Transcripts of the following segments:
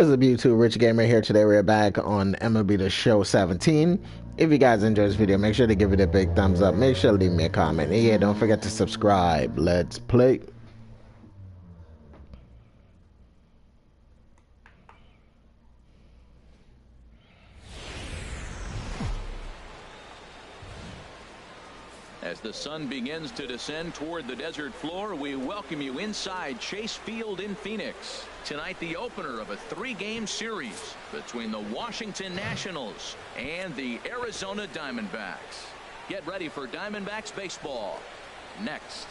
What's up, YouTube? Rich Gamer here. Today we're back on MLB The Show 17. If you guys enjoyed this video, make sure to give it a big thumbs up. Make sure to leave me a comment. And yeah, don't forget to subscribe. Let's play. As the sun begins to descend toward the desert floor, we welcome you inside Chase Field in Phoenix. Tonight, the opener of a three-game series between the Washington Nationals and the Arizona Diamondbacks. Get ready for Diamondbacks baseball next.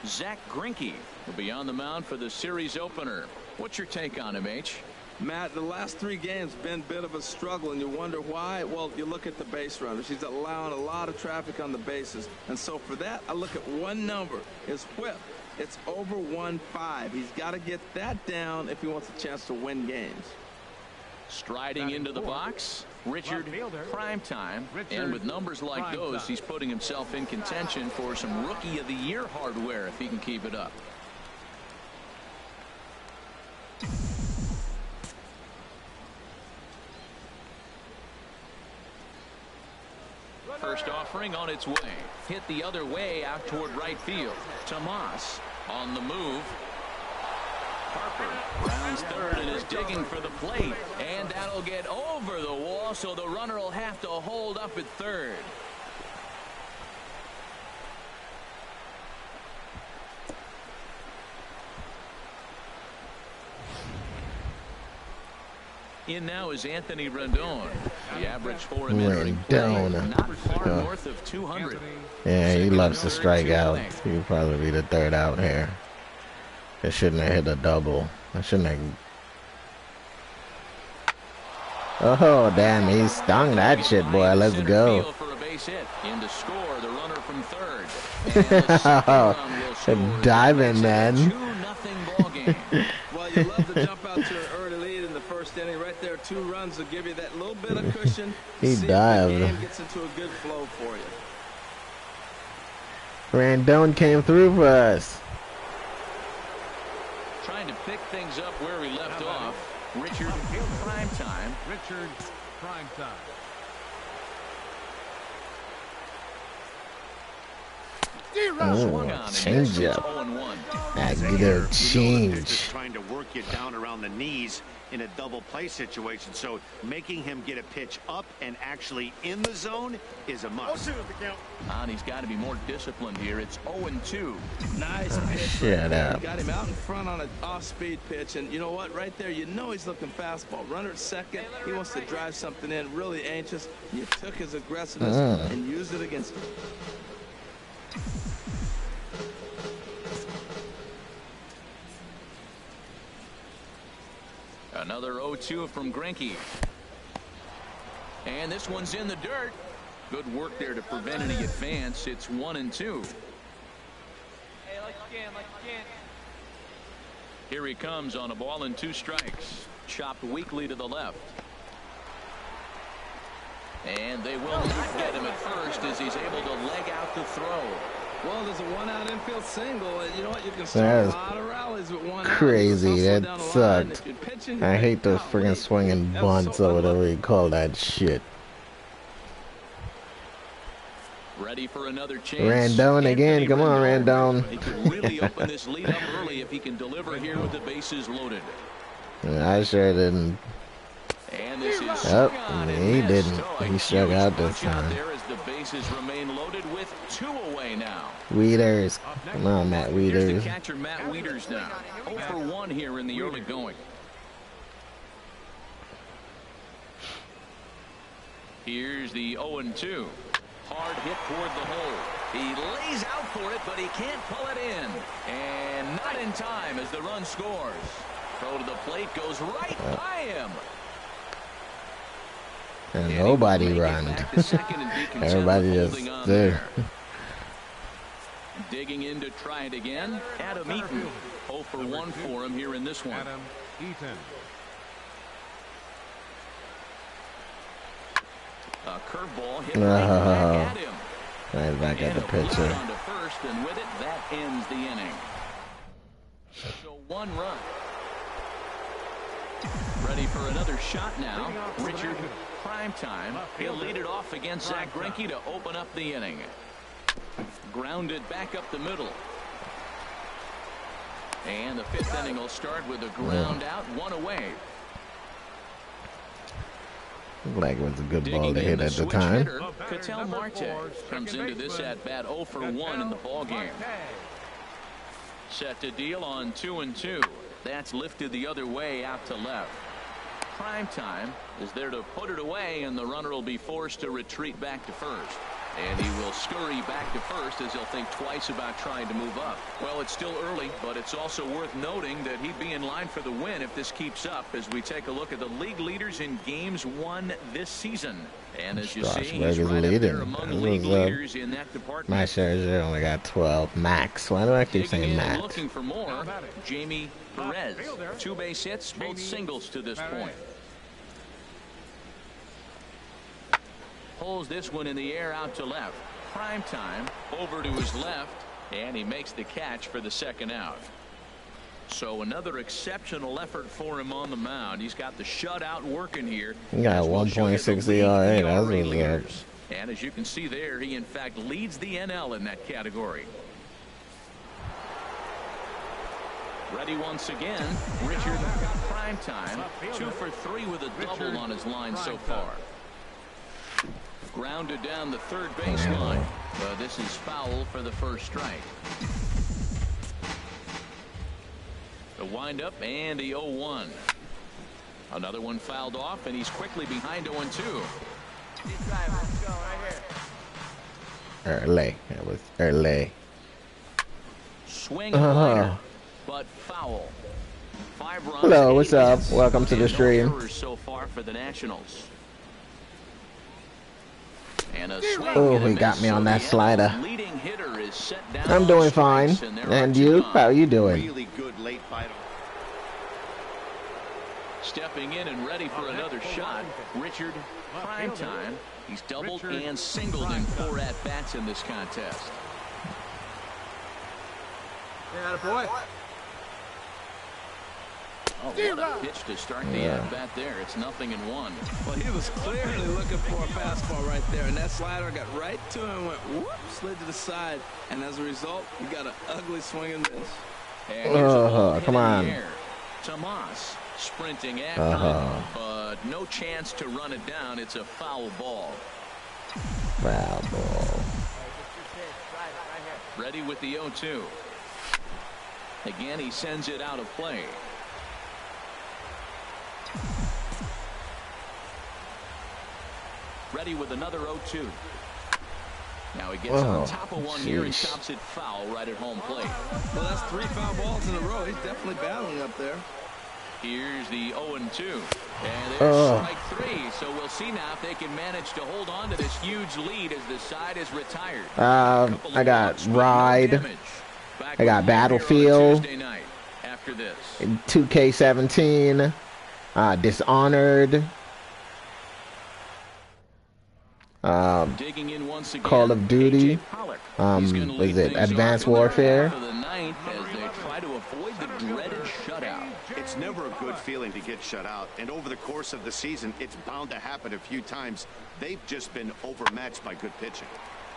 Zach Greinke will be on the mound for the series opener. What's your take on him, H? Matt, the last three games been a bit of a struggle, and you wonder why. Well, you look at the base runners. He's allowing a lot of traffic on the bases, and so for that, I look at one number, his whip. It's over 1.5. He's got to get that down if he wants a chance to win games. Striding into the box, Richard Primetime, and with numbers like those, he's putting himself in contention for some Rookie of the Year hardware if he can keep it up. First offering on its way. Hit the other way out toward right field. Tomas on the move. Harper rounds third and is digging for the plate. And that'll get over the wall, so the runner will have to hold up at third. In now is Anthony Rendon. The average for him entering play, not far north of 200. Yeah, he loves to strike out. He'll probably be the third out here. It shouldn't have hit a double. I shouldn't have. Oh, damn, he stung that shit, boy. Let's go. For a base hit. In to score, the runner from third. Diving, man. 2-0 ball game. Well, you love to jump out to an early lead in the first inning. Right there, 2 runs will give you that little bit of cushion. He See dived. if the game gets into a good flow for you. Rendon came through for us. Trying to pick things up where we left off. Richard Primetime. Richard Primetime. Oh, change up. That good change. Trying to work you down around the knees in a double play situation, so making him get a pitch up and actually in the zone is a must. And he's got to be more disciplined here. It's 0-2. Nice pitch. Shut up. Got him out in front on an off-speed pitch, and you know what? Right there, you know he's looking fastball. Runner at second. He wants to drive something in. Really anxious. You took his aggressiveness and used it against him. Another 0-2 from Greinke. And this one's in the dirt. Good work there to prevent any advance. It's 1-2. Here he comes on a ball and 2 strikes. Chopped weakly to the left. And they will not get him at first as he's able to leg out the throw. Well, there's a 1-out infield single. You know what? You can start a lot of rallies with 1 out. Crazy. That sucked. I hate those friggin' swinging bunts or whatever you call that shit. Ready for another chance. Rendon again. Come on, Rendon. He could really open this lead up early if he can deliver here with the bases loaded. I sure didn't. And this is he didn't. He struck out this time. There as the bases remain loaded with 2 away now. Weeders. Come on, Matt Here's Weeders. the catcher, Matt Wieters now. 0 for 1 here in the early going. Here's the 0-2. Hard hit toward the hole. He lays out for it, but he can't pull it in. And not in time as the run scores. Throw to the plate goes right by him. And nobody runned. Everybody just there. Digging in to try it again. Adam Eaton. 0 for 1 for him here in this one. Adam Eaton. A curveball hit right back at him. Right back at the pitcher. On to first, and with it, that ends the inning. So 1 run. Ready for another shot now. Richard, prime time. He'll lead it off against Zach Greinke to open up the inning. Grounded back up the middle. And the 5th inning will start with a ground out, 1 away. Like it was a good ball to hit at the time. Ketel Marte comes into this at bat 0 for 1 in the ball game. Set to deal on 2-2. That's lifted the other way out to left. Prime time is there to put it away, and the runner will be forced to retreat back to first. And he will scurry back to first as he'll think twice about trying to move up. Well, it's still early, but it's also worth noting that he'd be in line for the win if this keeps up as we take a look at the league leaders in games won this season. And as you see, he's right up there among league leaders in that department. My Scherzer only got 12 max. Why do I keep saying max? Looking for more, Jamie Perez. 2 base hits, both singles to this point. Pulls this one in the air out to left. Prime time over to his left, and he makes the catch for the 2nd out. So another exceptional effort for him on the mound. He's got the shutout working here. He got 1.6 ERA. That's really good. And as you can see there, he in fact leads the NL in that category. Ready once again, Richard, prime time. 2 for 3 with a double on his line so far. Grounded down the 3rd baseline. This is foul for the 1st strike. The windup and the 0-1. Another one fouled off, and he's quickly behind 0-2. Early. That was early. Swing liner, but foul. 5 runs. Hello, what's up? Welcome to the stream. So far for the Nationals. Oh, he got me on that slider. I'm doing fine. And you? How are you doing? Really good late fight. Stepping in and ready for another shot. Richard, prime time. He's doubled and singled in 4 at-bats in this contest. Yeah, boy. Oh, what a pitch to start the at-bat there. It's 0-1. Well, he was clearly looking for a fastball right there, and that slider got right to him and went whoop, slid to the side, and as a result, you got an ugly swing and miss. And come on. Tomas sprinting after it, but no chance to run it down. It's a foul ball. Foul ball. Ready with the 0-2. Again, he sends it out of play. Ready with another 0-2. Now he gets on top of one here and chops it foul right at home plate. Well, that's 3 foul balls in a row. He's definitely battling up there. Here's the 0-2. And there's strike 3. So we'll see now if they can manage to hold on to this huge lead as the side is retired. I got Ride. I got Battlefield. After this. 2K17. Dishonored. Digging in once again, Call of Duty. Is it Advanced Warfare? For the 9th as they try to avoid the dreaded shutout. It's never a good feeling to get shut out, and over the course of the season, it's bound to happen a few times. They've just been overmatched by good pitching.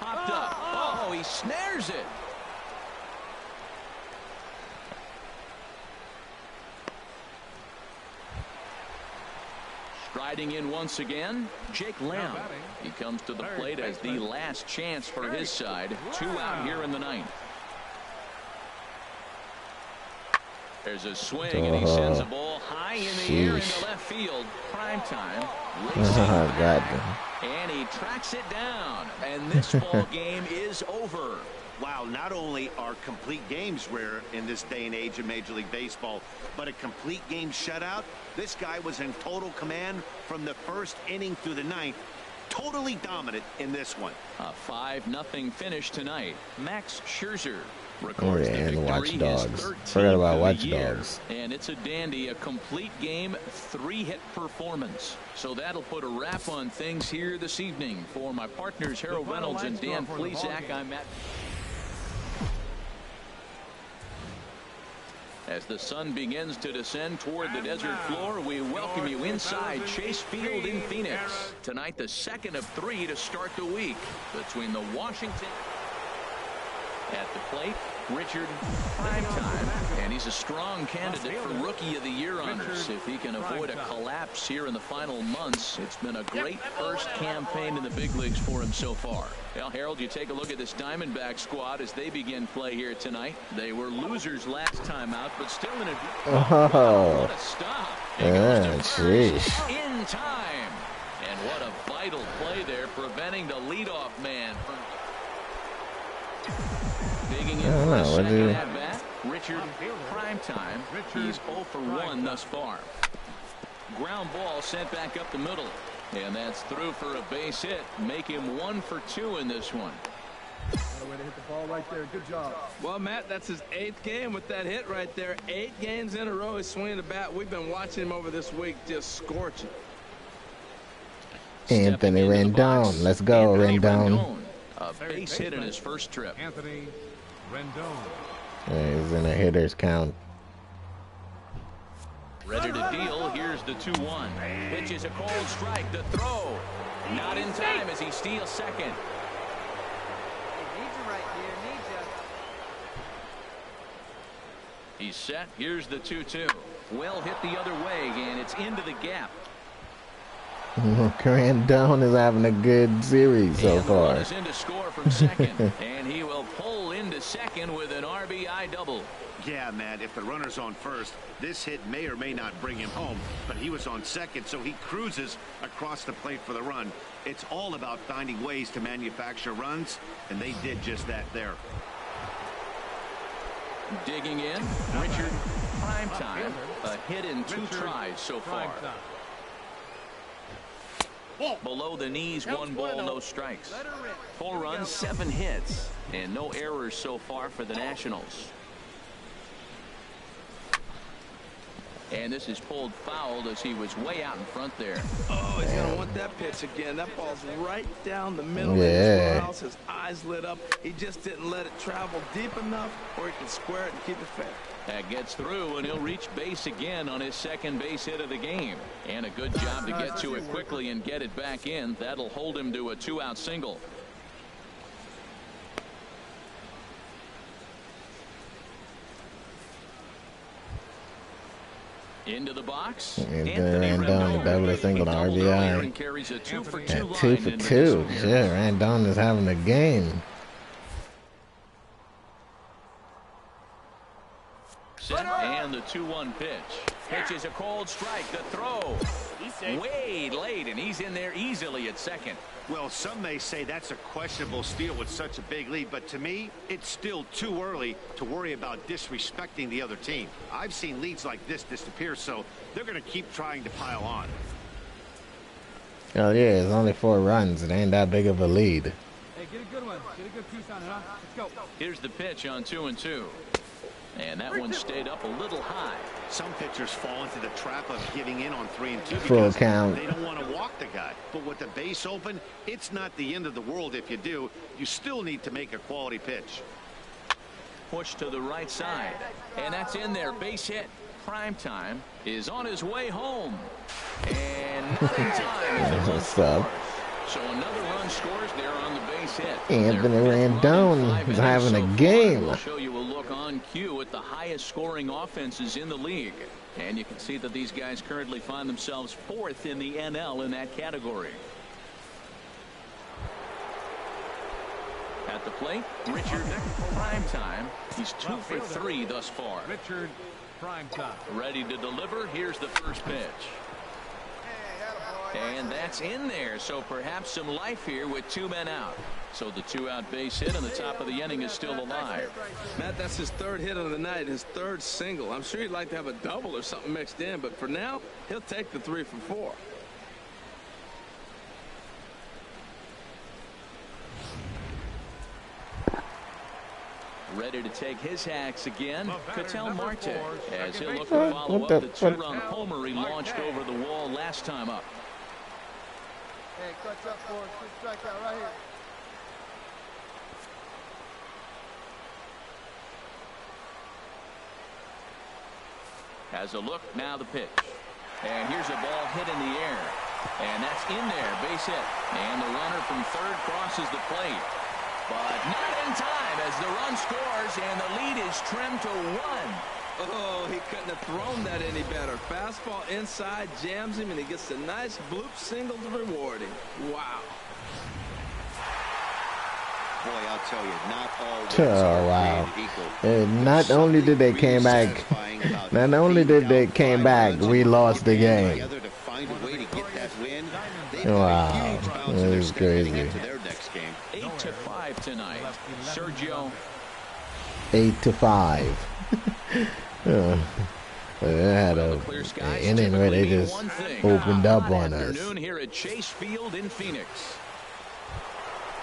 Popped up. Oh, he snares it. Striding in once again, Jake Lamb. He comes to the plate as the last chance for his side. 2 out here in the 9th. There's a swing, and he sends a ball high in the air into left field. Prime time. And he tracks it down. And this ball game is over. Wow, not only are complete games rare in this day and age of Major League Baseball, but a complete game shutout. This guy was in total command from the 1st inning through the 9th. totally dominant in this one. A 5-0 finish tonight. Max Scherzer Oh records yeah, the and victory, Watch his Dogs. 13th Forgot about of the Watch year. Dogs. And it's a dandy, a complete game, 3-hit performance. So that'll put a wrap on things here this evening. For my partners Harold Reynolds and Dan Plesac, I'm Matt. As the sun begins to descend toward the desert floor, we welcome you inside Chase Field in Phoenix. Tonight, the second of 3 to start the week between the Washington. At the plate, Richard Primetime, and he's a strong candidate for Rookie of the Year honors if he can avoid a collapse here in the final months. It's been a great first campaign in the big leagues for him so far. Well, Harold, you take a look at this Diamondback squad as they begin play here tonight. They were losers last time out, but still in a Oh, what a stop. yeah, jeez. In time. And what a vital play there, preventing the leadoff man from digging in for a second at bat. Richard Primetime. He's 0 for 1 thus far. Ground ball sent back up the middle. And that's through for a base hit. Make him 1 for 2 in this one. Way to hit the ball right there. Good job. Well, Matt, that's his 8th game with that hit right there. 8 games in a row he's swinging the bat. We've been watching him over this week just scorching. Anthony Rendon. Let's go, Rendon. A base hit in his first trip. Anthony Rendon. Yeah, he's in a hitter's count. Ready to deal. Here's the 2-1. Pitch is a cold strike. The throw. Not in time as he steals second. He's set. Here's the 2-2. Well hit the other way, and it's into the gap. Rendon is having a good series so and the far. run is in to score from second, and he will pull into second with an RBI double. Yeah, Matt, if the runner's on first, this hit may or may not bring him home, but he was on second, so he cruises across the plate for the run. It's all about finding ways to manufacture runs, and they did just that there. Digging in, Richard Primetime. A hit in 2 tries so far. Below the knees, 1 ball, no strikes. 4 runs, 7 hits, and no errors so far for the Nationals. And this is pulled foul as he was way out in front there. Oh, he's going to want that pitch again. That ball's right down the middle. Yeah. His eyes lit up. He just didn't let it travel deep enough where he can square it and keep it fair. That gets through, and he'll reach base again on his second base hit of the game. And a good job to get to it quickly and get it back in. That'll hold him to a 2-out single. Into the box. Anthony Rendon, double a single to RBI. Carries a 2 for 2 At line 2 for into 2. this one. Shit, Rendon is having a game. Set and the 2-1 pitch. Pitch is a cold strike. The throw. Way late, and he's in there easily at second. Well, some may say that's a questionable steal with such a big lead, but to me, it's still too early to worry about disrespecting the other team. I've seen leads like this disappear, so they're going to keep trying to pile on. Oh yeah, it's only 4 runs. It ain't that big of a lead. Hey, get a good one. Get a good piece on it, huh? Let's go. Here's the pitch on 2-2. And that one stayed up a little high. Some pitchers fall into the trap of giving in on 3 and 2 Full because count. they don't want to walk the guy. But with the base open, it's not the end of the world if you do. You still need to make a quality pitch. Push to the right side. And that's in there. Base hit. Primetime is on his way home. And not in time as the run What's up? scores. So another run scores there on the base hit. Anthony Their fifth run in Rendon 5 is innings having so a far. game. We'll show you a look on cue at the highest scoring offenses in the league. And you can see that these guys currently find themselves 4th in the NL in that category. At the plate, Richard Primetime. He's 2 for 3 thus far. Richard Primetime. Ready to deliver. Here's the first pitch. And that's in there, so perhaps some life here with 2 men out. So the 2-out base hit on the top of the inning is still alive. Matt, that's his 3rd hit of the night, his 3rd single. I'm sure he'd like to have a double or something mixed in, but for now, he'll take the 3 for 4. Ready to take his hacks again, Ketel Marte, as he'll look to follow up the two-run homer he launched over the wall last time up. Hey, clutch up for us. Good strikeout right here. Has a look, now the pitch. And here's a ball hit in the air. And that's in there, base hit. And the runner from third crosses the plate. But not in time as the run scores and the lead is trimmed to 1. Oh, he couldn't have thrown that any better. Fastball inside, jams him, and he gets a nice bloop single to reward him. Wow. Boy, I'll tell you, not all wins Oh, wow. are created equal. And not only did they came back, we lost the game. Together to find a way to get that win. Wow, that is crazy. To their next game. 8-5 tonight. Sergio. 8-5. They had an inning where they just opened up on us. Afternoon here at Chase Field in Phoenix.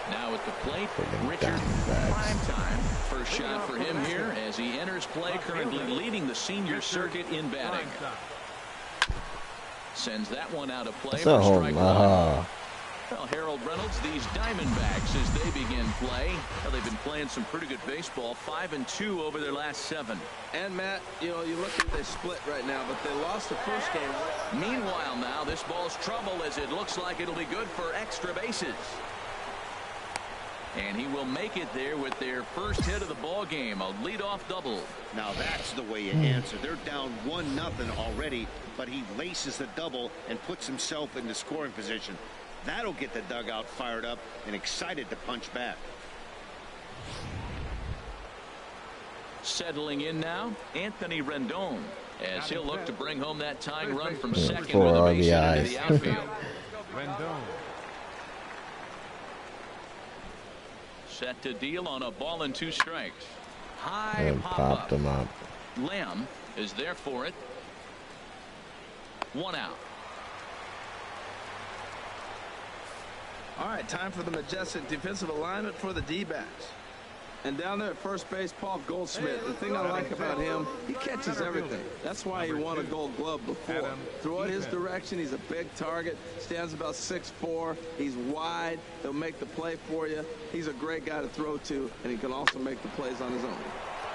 Now at the plate, Richard Primetime. First shot for him here as he enters play, currently leading the senior circuit in batting. Sends that one out of play for strike one. Well, Harold Reynolds, these Diamondbacks, as they begin play, well, they've been playing some pretty good baseball, 5-2 over their last 7. And Matt, you know, you look at they split right now, but they lost the first game. Meanwhile, now this ball's trouble as it looks like it'll be good for extra bases. And he will make it there with their first hit of the ball game, a leadoff double. Now that's the way you answer. They're down 1-0 already, but he laces the double and puts himself in the scoring position. That'll get the dugout fired up and excited to punch back. Settling in now, Anthony Rendon, as he'll look to bring home that tying run from second For with a base hit RBIs. into the outfield. Rendon. Set to deal on a ball and 2 strikes. High And pop popped up. him up. Lamb is there for it. 1 out. All right, time for the majestic defensive alignment for the D-backs. And down there at first base, Paul Goldschmidt. The thing I like about him, he catches everything. That's why he won a Gold Glove before. Throw it his direction. He's a big target. Stands about 6'4". He's wide. He'll make the play for you. He's a great guy to throw to, and he can also make the plays on his own.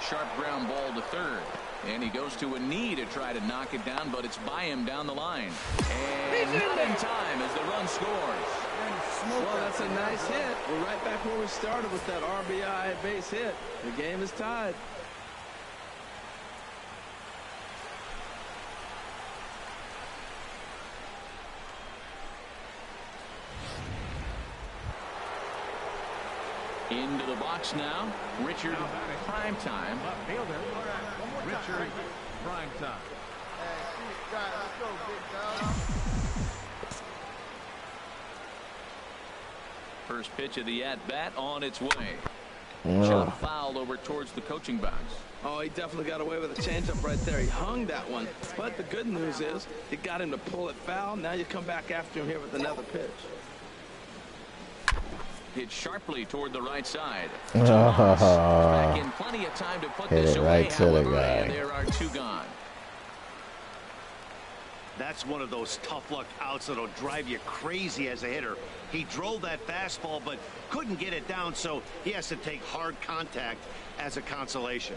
Sharp ground ball to third. And he goes to a knee to try to knock it down, but it's by him down the line. And not in time as the run scores. Well, that's a nice hit. We're right back where we started with that RBI base hit. The game is tied. Into the box now, Richard Primetime. Richard Primetime. Let's go, big dog. First pitch of the at-bat on its way. Oh. Shot fouled over towards the coaching box. Oh, he definitely got away with a changeup right there. He hung that one. But the good news is it got him to pull it foul. Now you come back after him here with another pitch. Hit sharply toward the right side. Oh. Back in plenty of time to put Hit this it away, right to the however, guy. and there are 2 gone. That's one of those tough luck outs that'll drive you crazy as a hitter. He drove that fastball but couldn't get it down, so he has to take hard contact as a consolation.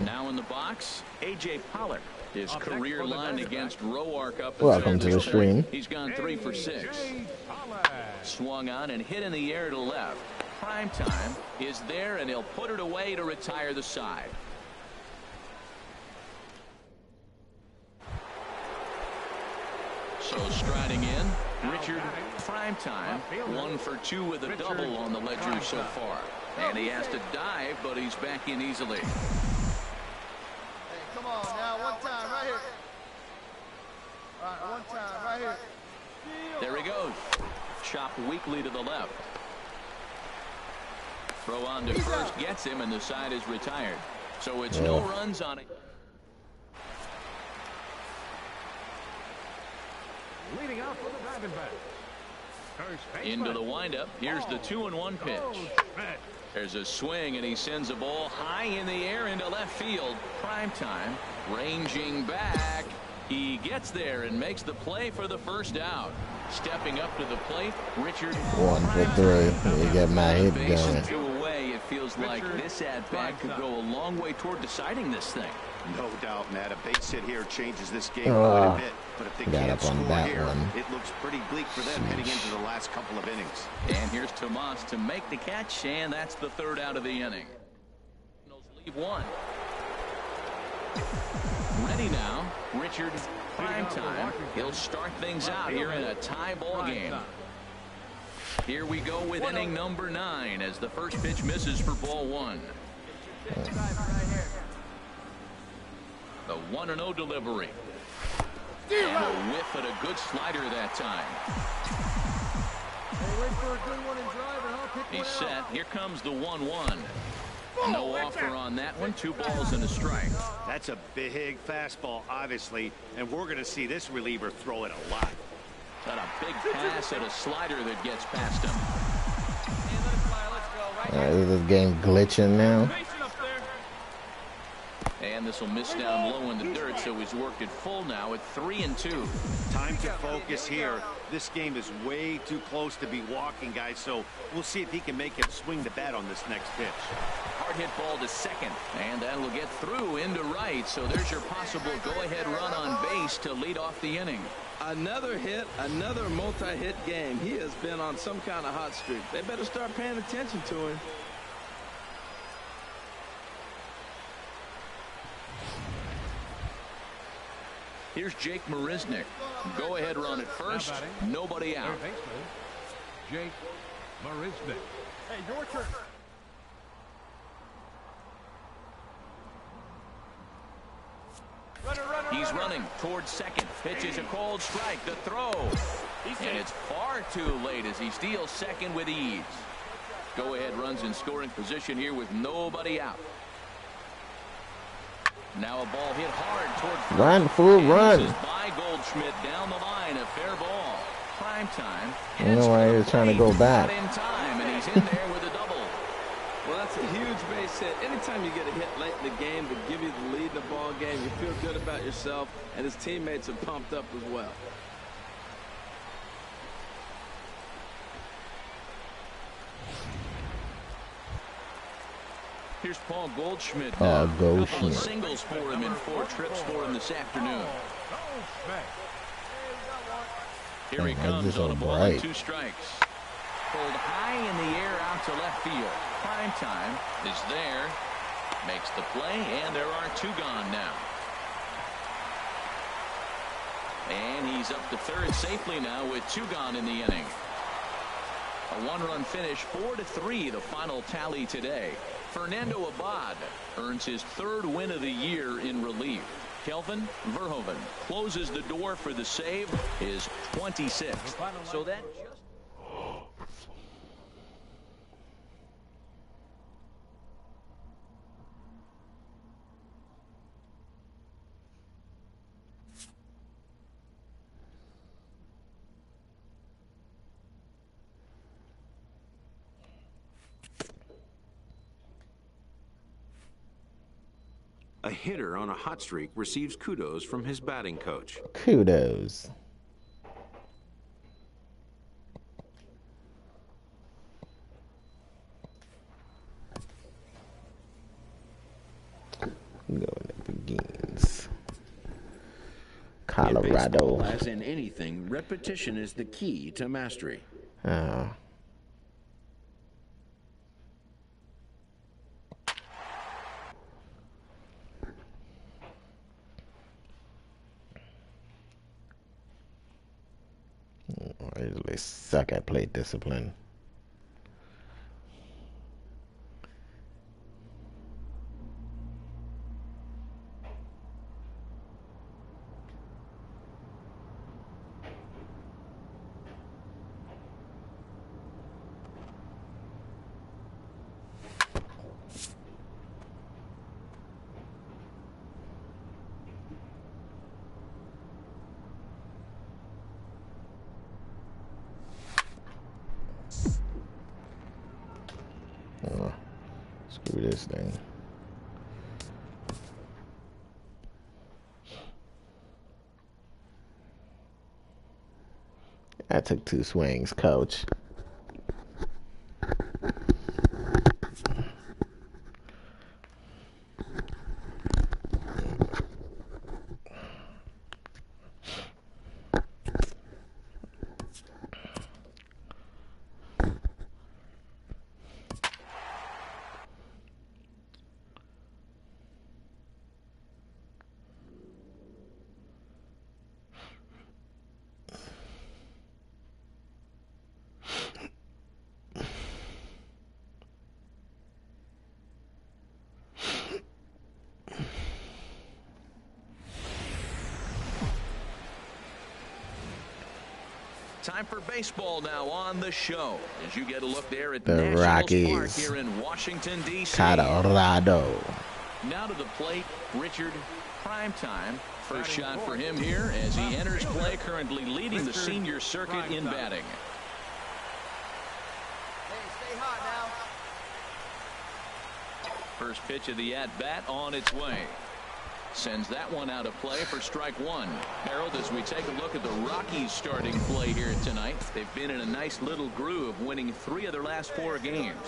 Now in the box, A.J. Pollard. His career line against Roark up. Welcome to the stream. He's gone 3 for 6. Swung on and hit in the air to left. Primetime is there, and he'll put it away to retire the side. So striding in, Richard Primetime, 1 for 2 with a double on the ledger so far. And he has to dive, but he's back in easily. Hey, come on now, one time right here. All right, one time right here. There he goes. Chop weakly to the left. Throw on to first gets him, and the side is retired. So it's no runs on it. Leading out for the Diamondbacks. Into the windup. Here's the 2-1 pitch. There's a swing, and he sends a ball high in the air into left field. Prime time. Ranging back. He gets there and makes the play for the first out. Stepping up to the plate, Richard. 1 for 3. You get my hit going. 2 away. It feels like this at-bat could go a long way toward deciding this thing. No doubt, Matt. A base hit here changes this game quite a bit. But if they can't score here, it looks pretty bleak for them heading into the last couple of innings. And here's Tomas to make the catch, and that's the 3rd out of the inning. Leave 1. Ready now, Richard. Prime time. He'll start things out here in a tie ball game. Here we go with inning number 9 as the first pitch misses for ball 1. The 1-0 delivery. And a whiff at a good slider that time. He's set. Here comes the 1-1. No offer on that one. 2 balls and a strike. That's a big fastball, obviously, and we're going to see this reliever throw it a lot. Got a big pass at a slider that gets past him. Is this game glitching now? And this will miss down low in the dirt, so he's worked it full now at 3-2. Time to focus here. This game is way too close to be walking, guys, so we'll see if he can make him swing the bat on this next pitch. Hard hit ball to second, and that will get through into right, so there's your possible go-ahead run on base to lead off the inning. Another hit, another multi-hit game. He has been on some kind of hot streak. They better start paying attention to him. Here's Jake Marisnick. Go ahead run at first. Nobody out. Jake Marisnick. Hey, your turn. He's running towards second. Pitch is a cold strike. The throw. And it's far too late as he steals second with ease. Go ahead runs in scoring position here with nobody out. Now a ball hit hard toward first. Run, fool, run. This is by Goldschmidt down the line. A fair ball. Prime time. You know why he was trying to go back. In time, and he's in there with a double. Well, that's a huge base hit. Anytime you get a hit late in the game to give you the lead in the ball game, you feel good about yourself, and his teammates are pumped up as well. Here's Paul Goldschmidt. Goldschmidt. A couple of singles for him in 4 trips for him this afternoon. Here he comes on a ball and 2 strikes. Pulled high in the air out to left field. Prime time is there. Makes the play, and there are 2 gone now. And he's up to third safely now with 2 gone in the inning. A 1-run finish, 4-3, the final tally today. Fernando Abad earns his 3rd win of the year in relief. Kelvin Verhoeven closes the door for the save, his 26th. So that just... A hitter on a hot streak receives kudos from his batting coach. Kudos. Going it begins. Colorado. As in anything, repetition is the key to mastery. I usually suck at plate discipline. through this thing. I took 2 swings, coach. Time for baseball now on the show as you get a look there at the Nationals Rockies. Park here in Washington, D.C. Colorado. Now to the plate, Richard Primetime. First shot for him here as he enters play, currently leading the senior circuit in batting. Hey, stay hot now. First pitch of the at-bat on its way. Sends that one out of play for strike 1. Harold, as we take a look at the Rockies starting play here tonight, they've been in a nice little groove, winning 3 of their last 4 games.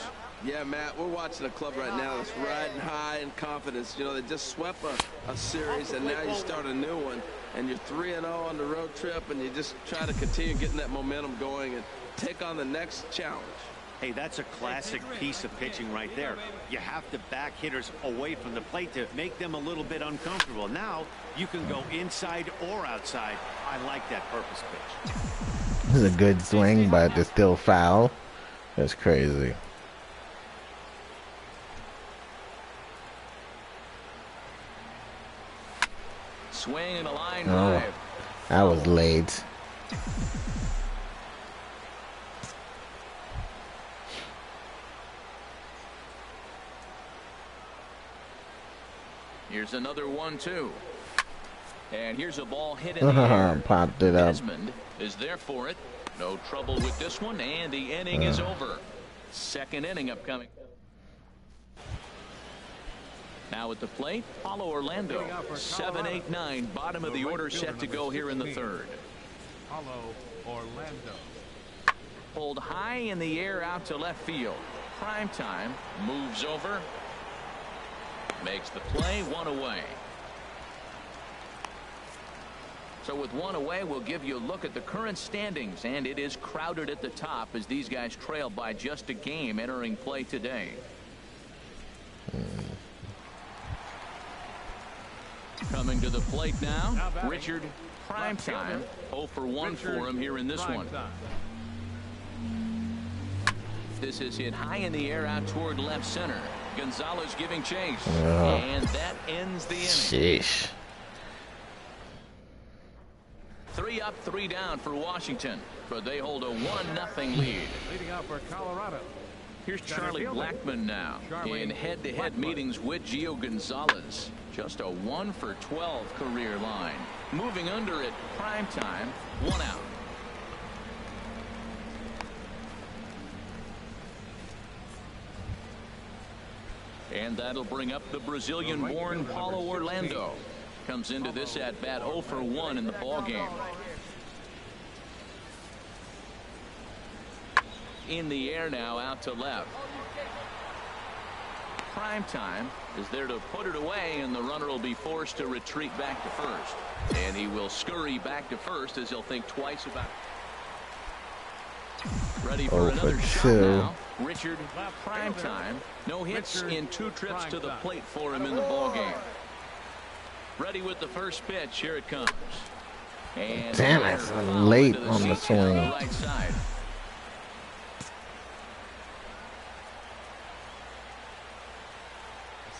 Yeah, Matt, we're watching a club right now that's riding high in confidence. You know, they just swept a series, and now you start a new one, and you're 3-0 on the road trip, and you just try to continue getting that momentum going and take on the next challenge. Hey, that's a classic piece of pitching right there. You have to back hitters away from the plate to make them a little bit uncomfortable. Now you can go inside or outside. I like that purpose pitch. This is a good swing, but it's still foul. That's crazy. Swing and a line Oh, drive. that was late. Here's another 1-2. And here's a ball hit in the air. Popped it up. Desmond is there for it. No trouble with this one, and the inning is over. Second inning upcoming. Now at the plate, Paulo Orlando. 7-8-9, bottom of the order, set to go here in the third. Paulo Orlando. Pulled high in the air out to left field. Primetime moves over. Makes the play, 1 away. So with 1 away, we'll give you a look at the current standings, and it is crowded at the top as these guys trail by just a game entering play today. Coming to the plate now, Richard Primetime. 0 for 1 for him here in this one. This is hit high in the air out toward left center. Gonzalez giving chase. And that ends the inning. Sheesh. 3 up, 3 down for Washington, but they hold a 1-0 lead. Leading out for Colorado. Here's Charlie Blackmon now in head-to-head meetings with Gio Gonzalez. Just a 1 for 12 career line. Moving under at Primetime, 1 out. And that'll bring up the Brazilian-born Paulo Orlando. Comes into this at-bat 0 for 1 in the ballgame. In the air now out to left. Primetime is there to put it away, and the runner will be forced to retreat back to first. And he will scurry back to first as he'll think twice about it. Ready for another shot now. Richard Primetime. No hits in 2 trips to the plate for him in the ballgame. Ready with the first pitch. Here it comes. And damn it, I'm late on the swing. On the right side.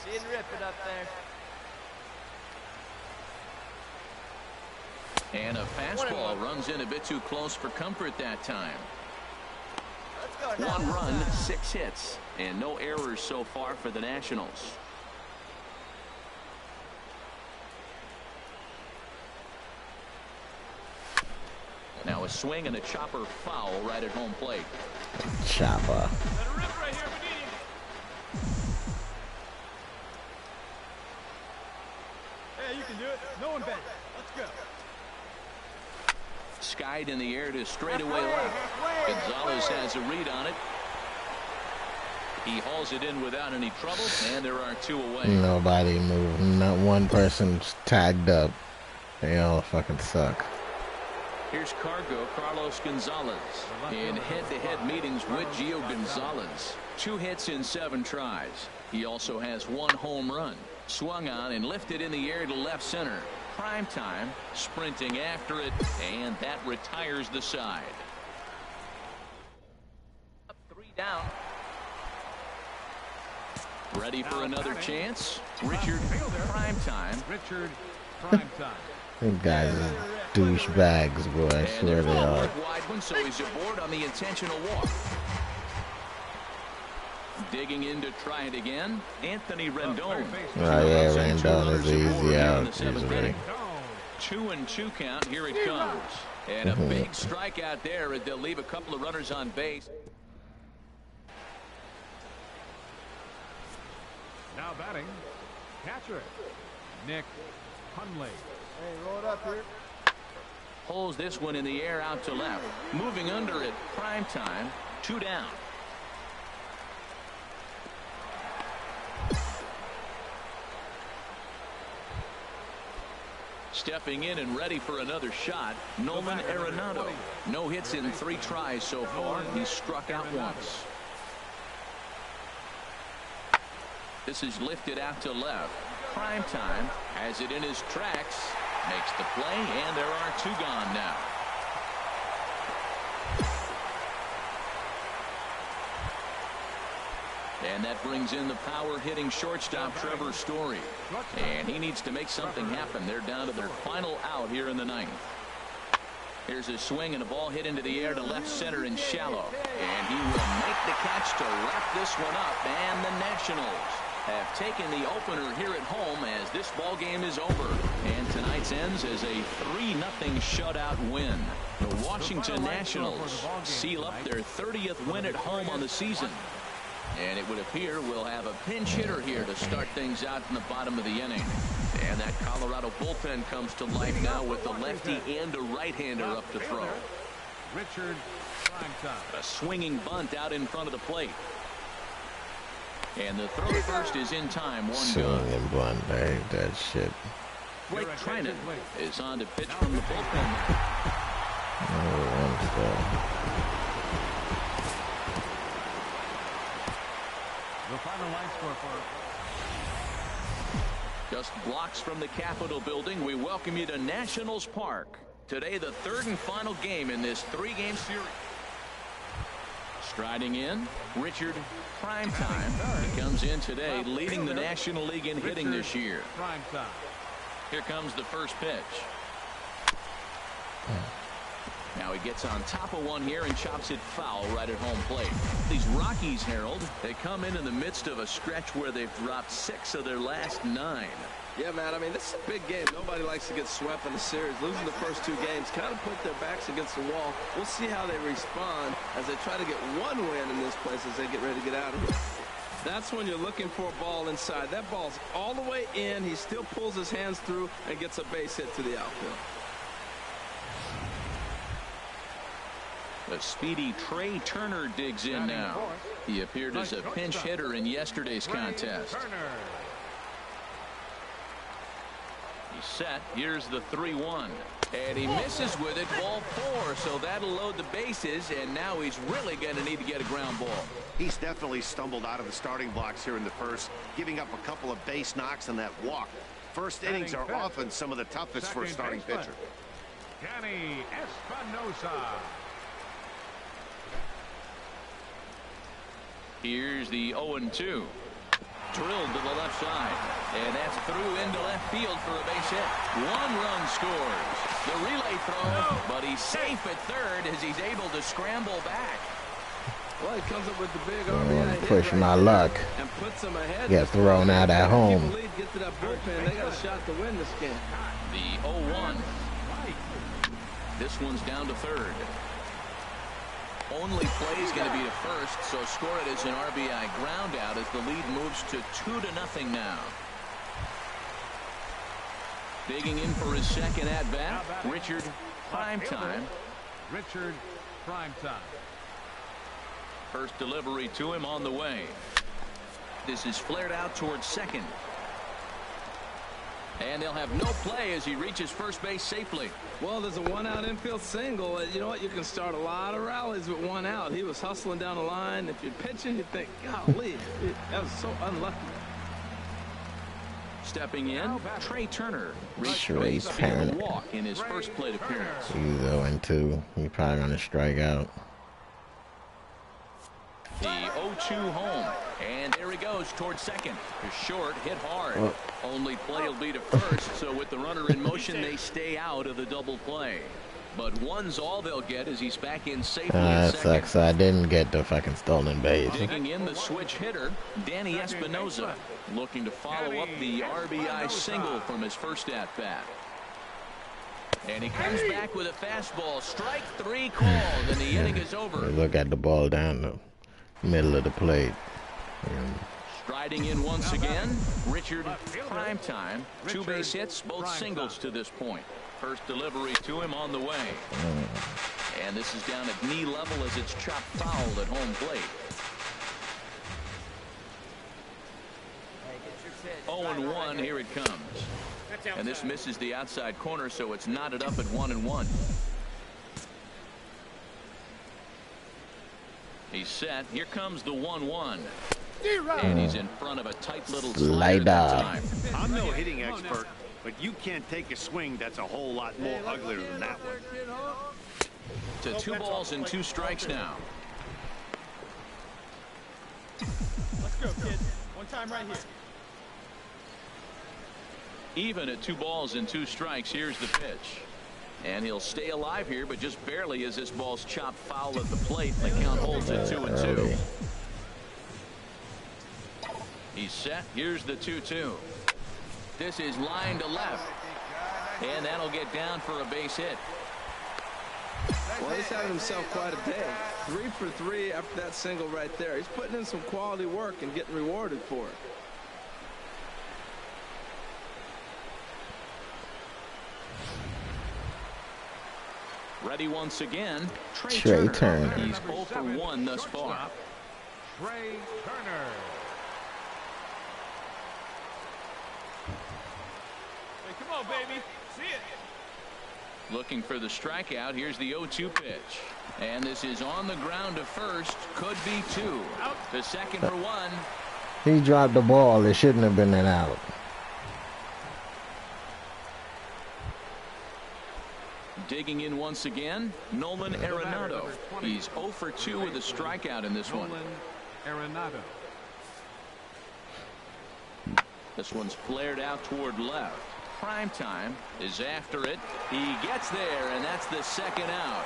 See it rip it up there. And a fastball runs in a bit too close for comfort that time. 1 run, 6 hits, and no errors so far for the Nationals. Now a swing and a chopper foul right at home plate. Chopper. skied in the air to straightaway left. Gonzalez has a read on it. He hauls it in without any trouble, and there are 2 away. Nobody moved. Not one person's tagged up. They all fucking suck. Here's Carlos Gonzalez in head-to-head meetings with Gio Gonzalez. 2 hits in 7 tries. He also has 1 home run. Swung on and lifted in the air to left center. Prime time, sprinting after it, and that retires the side. Up 3 down. Ready for another chance. Richard Primetime. Richard Primetime. These guys are douchebags, boy. I swear they are. Wide one, so he's aboard on the intentional walk. Digging in to try it again. Anthony Rendon. Oh yeah, Rendon is easy out usually. 2-2 count. Here it comes. And a big strikeout there as they'll leave a couple of runners on base. Now batting, catcher, Nick Hundley. Hey, roll it up here. Pulls this one in the air out to left. Moving under it. Prime time. 2 down. Stepping in and ready for another shot, Nolan Arenado. No hits in 3 tries so far. He's struck out once. This is lifted out to left. Prime time has it in his tracks. Makes the play, and there are 2 gone now. And that brings in the power-hitting shortstop Trevor Story. And he needs to make something happen. They're down to their final out here in the 9th. Here's a swing and a ball hit into the air to left center and shallow. And he will make the catch to wrap this one up. And the Nationals have taken the opener here at home as this ball game is over. And tonight's ends as a 3-0 shutout win. The Washington Nationals seal up their 30th win at home on the season. And it would appear we'll have a pinch hitter here to start things out in the bottom of the inning. And that Colorado bullpen comes to life now with a lefty and a right-hander up to throw. Richard Primetime. A swinging bunt out in front of the plate. And the throw first is in time. 1 gone. Swinging bunt. I hate that shit. Blake Trinan is on to pitch from the bullpen. The final line score for just blocks from the Capitol building. We welcome you to Nationals Park. Today, the 3rd and final game in this 3-game series. Striding in, Richard Primetime. He comes in today leading the National League in hitting this year. Primetime. Here comes the first pitch. Now he gets on top of one here and chops it foul right at home plate. These Rockies, Harold, they come in the midst of a stretch where they've dropped 6 of their last 9. Yeah, man, I mean, this is a big game. Nobody likes to get swept in the series. Losing the first 2 games kind of put their backs against the wall. We'll see how they respond as they try to get 1 win in this place as they get ready to get out of here. That's when you're looking for a ball inside. That ball's all the way in. He still pulls his hands through and gets a base hit to the outfield. The speedy Trey Turner digs in now. He appeared as a pinch hitter in yesterday's contest. He's set. Here's the 3-1. And he misses with it. Ball 4. So that'll load the bases. And now he's really going to need to get a ground ball. He's definitely stumbled out of the starting blocks here in the first, giving up a couple of base knocks and that walk. First innings are often some of the toughest for a starting pitcher. Danny Espinosa. Here's the 0-2. Drilled to the left side. And that's through into left field for a base hit. 1 run scores. The relay throw, but he's safe at third as he's able to scramble back. Well, he comes up with the big RBI hit push right my there luck. And puts them ahead. Get thrown out at home. Keep the lead, get to that bullpen. They got a shot to win this game. The 0-1. This one's down to third. Only play is going to be to first, so score it as an RBI ground out as the lead moves to 2-0 now. Digging in for his second at bat, Richard Primetime. Richard Primetime. First delivery to him on the way. This is flared out towards second. And they'll have no play as he reaches first base safely. Well, there's a one-out infield single. You know what? You can start a lot of rallies with one out. He was hustling down the line. If you're pitching, you think, golly, that was so unlucky. Stepping in, Trey Turner. Trey Turner. Walk in his first plate appearance. He's 0-2. He's probably going to strike out. The 0-2 home. And there he goes towards second. Short, hit hard. Oh. Only play will be to first, so with the runner in motion, they stay out of the double play. But one's all they'll get as he's back in safely at That second. sucks. I didn't get the fucking stolen base. Digging in the switch hitter, Danny Espinosa, looking to follow up the RBI single from his first at-bat. And he comes back with a fastball. Strike three called, and the inning is over. Look at the ball down the middle of the plate. Striding in once again, Richard Primetime. 2 base hits, both singles to this point. First delivery to him on the way. And this is down at knee level as it's chopped foul at home plate. 0-1, here it comes. And this misses the outside corner, so it's knotted up at 1-1. He's set. Here comes the 1-1. And he's in front of a tight little slider that time. I'm no hitting expert, but you can't take a swing that's a whole lot more uglier than that one. To 2 balls and 2 strikes now. Let's go, kid. One time right here. Even at 2 balls and 2 strikes, here's the pitch. And he'll stay alive here, but just barely as this ball's chopped foul at the plate. The count holds at 2-2. He's set. Here's the 2-2. This is line to left. And that'll get down for a base hit. Well, he's having himself quite a day. 3 for 3 after that single right there. He's putting in some quality work and getting rewarded for it. Ready once again, Trey Turner. Turner. He's 0 for 1 thus far. Trey Turner. Hey, come on, baby. See it. Looking for the strikeout. Here's the 0-2 pitch. And this is on the ground to first. Could be 2. To second for 1. He dropped the ball. It shouldn't have been an out. Digging in once again, Nolan Arenado. He's 0 for 2 with a strikeout in this one. Arenado. This one's flared out toward left. Primetime is after it. He gets there, and that's the second out.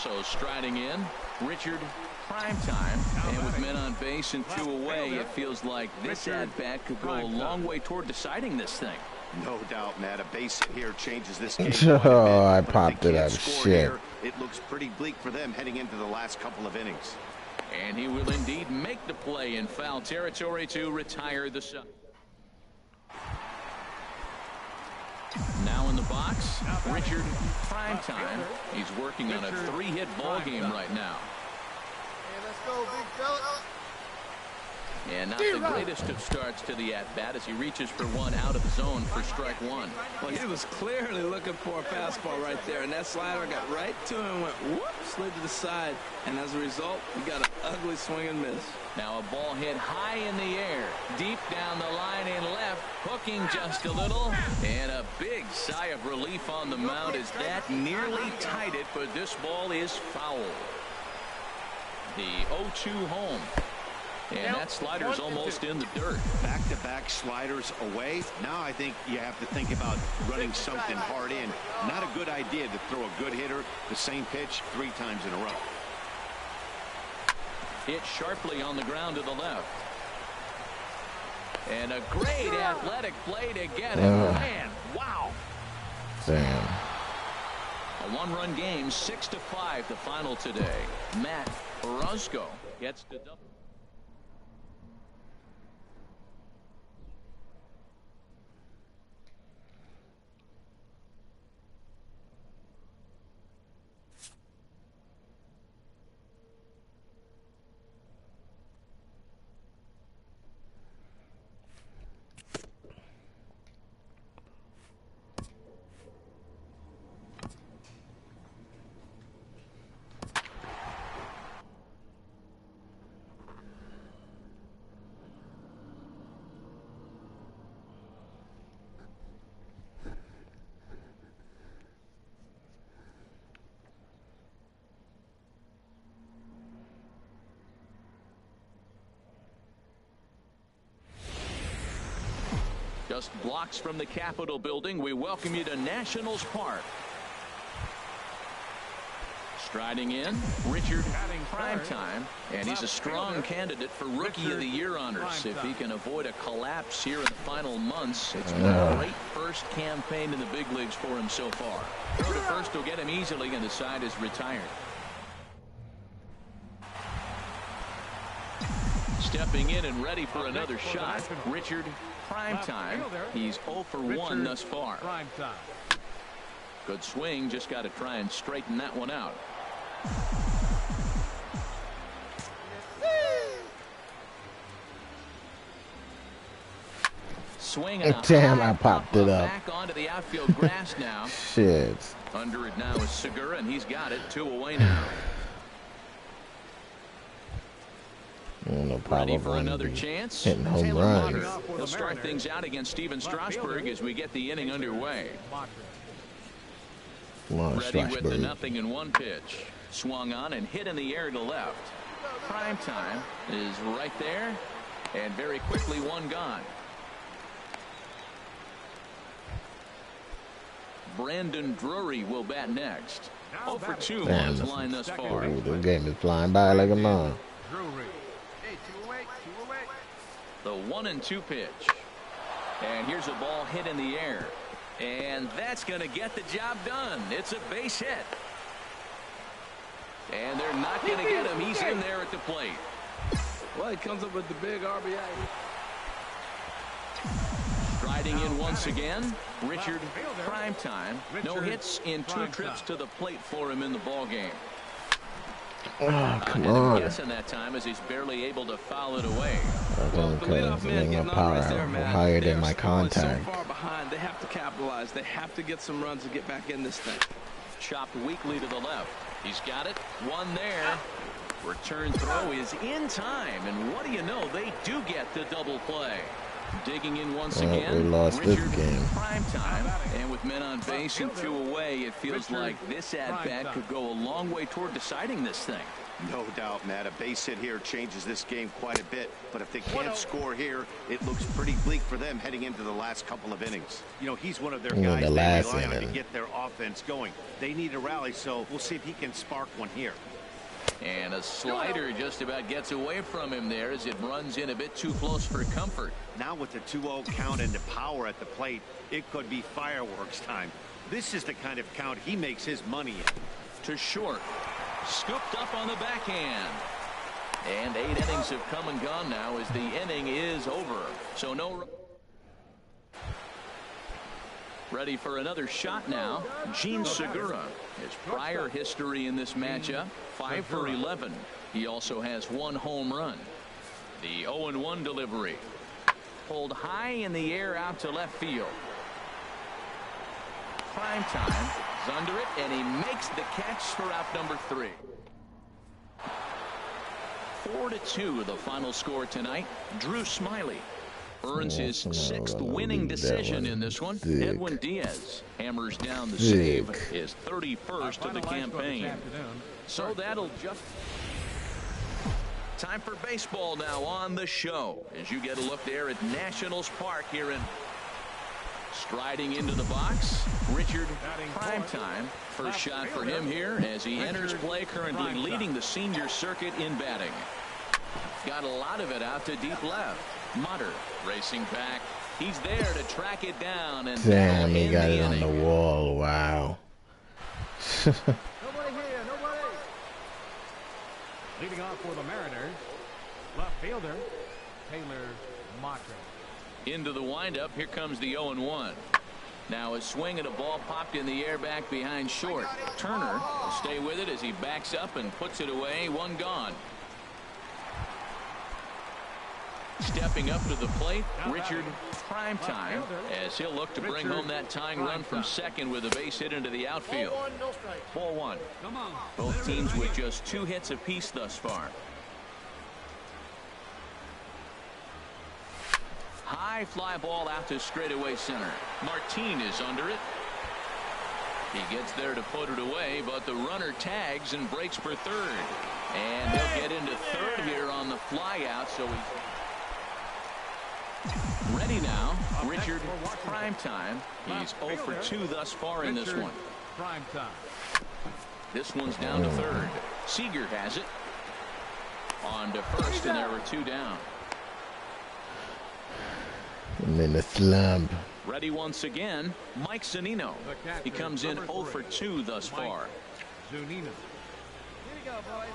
So striding in, Richard Primetime. And with men on base and 2 away, it feels like this at-bat could go a long way toward deciding this thing. No doubt, Matt. A base hit here changes this game. Oh, I But if popped they it can't up. score Shit. here, it looks pretty bleak for them heading into the last couple of innings. And he will indeed make the play in foul territory to retire the sub. Now in the box, Richard Primetime. He's working on a 3-hit ball game right now. Hey, let's go, big fella. And not the greatest of starts to the at-bat as he reaches for 1 out of the zone for strike 1. Well, he was clearly looking for a fastball right there, and that slider got right to him and went whoop, slid to the side, and as a result, he got an ugly swing and miss. Now a ball hit high in the air, deep down the line in left, hooking just a little, and a big sigh of relief on the mound as that nearly tied it, but this ball is foul. The 0-2 home. And that slider's almost in the dirt. Back-to-back sliders away. Now I think you have to think about running something hard in. Not a good idea to throw a good hitter the same pitch 3 times in a row. Hit sharply on the ground to the left. And a great athletic play to get him. Man, wow. Damn. A 1-run game, 6-5 the final today. Matt Orozco gets the double. Just blocks from the Capitol building, we welcome you to Nationals Park. Striding in, Richard Primetime, and he's a strong candidate for Rookie of the Year honors. If he can avoid a collapse here in the final months, it's been a great first campaign in the big leagues for him so far. Throw to first will get him easily, and the side is retired. Stepping in and ready for another shot, Richard Primetime. He's 0 for 1 thus far. Good swing, just got to try and straighten that one out. Swing and damn, I popped it up. Back onto the outfield grass now. Shit. Under it now is Segura, and he's got it. 2 away now. No Ready for another chance. Hitting home runs. He'll start things out against Steven Strasburg as we get the inning underway. Come on, Ready with the Strasburg. 0-1 pitch. Swung on and hit in the air to left. Primetime is right there, and very quickly one gone. Brandon Drury will bat next. 0 for 2 on his line thus far. Ooh, this game is flying by like a mom. The 1-2 pitch. And here's a ball hit in the air. And that's going to get the job done. It's a base hit. And they're not going to get him. He's in there at the plate. Well, he comes up with the big RBI. Striding in once again, Richard Primetime. No hits in 2 trips to the plate for him in the ball game. Oh, come on. Guessing that time as he's barely able to foul it away. My power higher than my contact. So far behind, they have to capitalize. They have to get some runs to get back in this thing. Chopped weakly to the left. He's got it. One there. Return throw is in time, and what do you know? They do get the double play. Digging in once again. We lost Richard this game. Primetime, and with men on base and 2 away, it feels like this at-bat could go a long way toward deciding this thing. No doubt, Matt. A base hit here changes this game quite a bit. But if they can't score here, it looks pretty bleak for them heading into the last couple of innings. You know, he's one of their guys they rely on to get their offense going. They need a rally, so we'll see if he can spark one here. And a slider just about gets away from him there as it runs in a bit too close for comfort. Now with the 2-0 count and the power at the plate, it could be fireworks time. This is the kind of count he makes his money in. To short. Scooped up on the backhand. And 8 innings have come and gone now as the inning is over. So no. Ready for another shot now. Gene Segura. His prior history in this matchup, 5 for 11. He also has 1 home run. The 0-1 delivery. Pulled high in the air out to left field. Primetime is under it, and he makes the catch for out number 3. 4-2 the final score tonight. Drew Smiley earns his 6th winning decision in this one. Edwin Diaz hammers down the save, his 31st of the campaign. So that'll just... Time for baseball now on the show as you get a look there at Nationals Park here in... Striding into the box, Richard Primetime. First shot for him here as he enters play, currently leading the senior circuit in batting. Got a lot of it out to deep left. Mutter racing back. He's there to track it down. And damn, he got it on the wall. Wow. Nobody here, nobody. Leading off for the Mariners, left fielder Taylor Matra. Into the windup. Here comes the 0-1. Now a swing and a ball popped in the air back behind short. Turner will stay with it as he backs up and puts it away. 1 gone. Stepping up to the plate, Richard Primetime, as he'll look to bring home that tying run from second with a base hit into the outfield. 4-1. Both teams with just 2 hits apiece thus far. High fly ball out to straightaway center. Martin is under it. He gets there to put it away, but the runner tags and breaks for third. And he'll get into third here on the fly out, so he's... Ready now, Richard Primetime. He's 0 for 2 thus far in this one. Primetime. This one's down to third. Seager has it. On to first, and there were 2 down. I'm in a slump. Ready once again, Mike Zunino. He comes in 0 for 2 thus far. Zunino. Here we go, boys.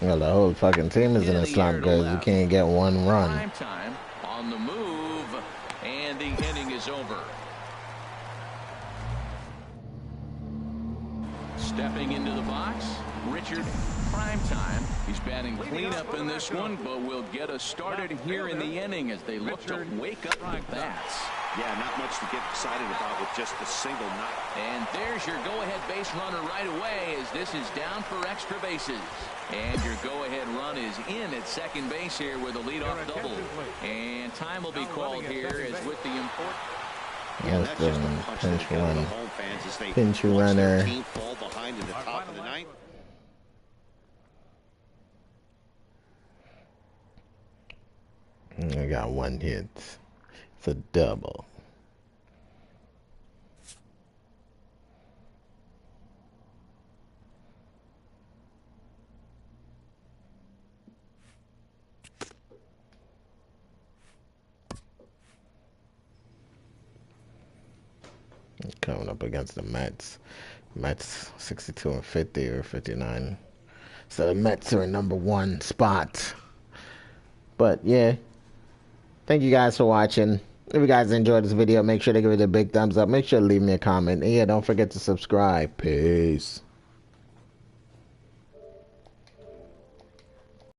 Well, the whole fucking team is in a slump because you can't get one run. Primetime on the move, and the inning is over. Stepping into the box, Richard Primetime. He's batting cleanup in this one, but will get us started here in the inning as they look to wake up the bats. Yeah, not much to get excited about with just a single knock. And there's your go-ahead base runner right away as this is down for extra bases. And your go-ahead run is in at second base here with a leadoff double. And time will be called here as with the important... Yes, That's just a punch pinch to the run. home fans as they Pinch watch runner. their team fall behind in the top of the ninth. I got 1 hit. It's a double. Coming up against the Mets. Mets 62 and 50 or 59. So the Mets are in #1 spot. But yeah. Thank you guys for watching. If you guys enjoyed this video, make sure to give it a big thumbs up. Make sure to leave me a comment. And yeah, don't forget to subscribe. Peace.